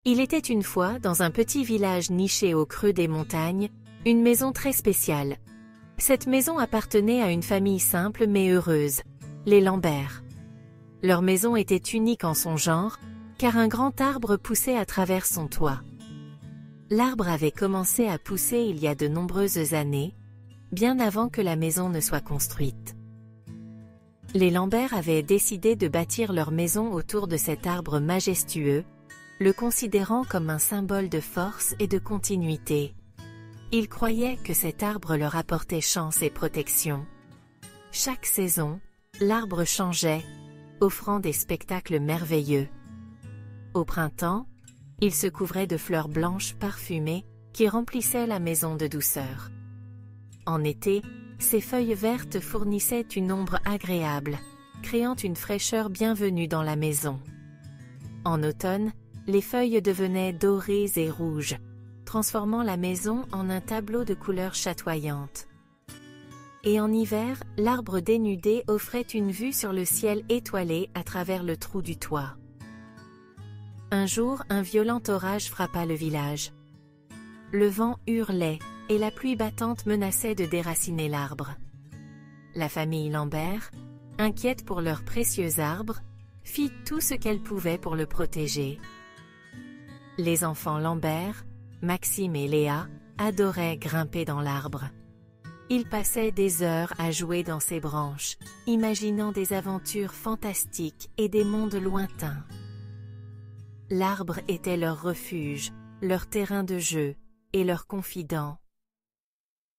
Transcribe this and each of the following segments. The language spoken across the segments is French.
Il était une fois, dans un petit village niché au creux des montagnes, une maison très spéciale. Cette maison appartenait à une famille simple mais heureuse, les Lambert. Leur maison était unique en son genre, car un grand arbre poussait à travers son toit. L'arbre avait commencé à pousser il y a de nombreuses années, bien avant que la maison ne soit construite. Les Lambert avaient décidé de bâtir leur maison autour de cet arbre majestueux, le considérant comme un symbole de force et de continuité. Ils croyaient que cet arbre leur apportait chance et protection. Chaque saison, l'arbre changeait, offrant des spectacles merveilleux. Au printemps, il se couvrait de fleurs blanches parfumées qui remplissaient la maison de douceur. En été, ses feuilles vertes fournissaient une ombre agréable, créant une fraîcheur bienvenue dans la maison. En automne, les feuilles devenaient dorées et rouges, transformant la maison en un tableau de couleurs chatoyantes. Et en hiver, l'arbre dénudé offrait une vue sur le ciel étoilé à travers le trou du toit. Un jour, un violent orage frappa le village. Le vent hurlait, et la pluie battante menaçait de déraciner l'arbre. La famille Lambert, inquiète pour leur précieux arbre, fit tout ce qu'elle pouvait pour le protéger. Les enfants Lambert, Maxime et Léa, adoraient grimper dans l'arbre. Ils passaient des heures à jouer dans ses branches, imaginant des aventures fantastiques et des mondes lointains. L'arbre était leur refuge, leur terrain de jeu, et leur confident.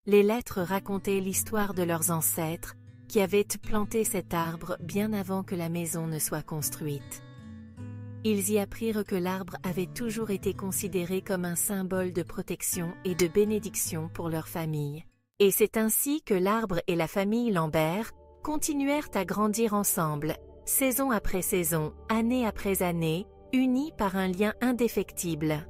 Les lettres racontaient l'histoire de leurs ancêtres, qui avaient planté cet arbre bien avant que la maison ne soit construite. Ils y apprirent que l'arbre avait toujours été considéré comme un symbole de protection et de bénédiction pour leur famille. Et c'est ainsi que l'arbre et la famille Lambert continuèrent à grandir ensemble, saison après saison, année après année, unis par un lien indéfectible.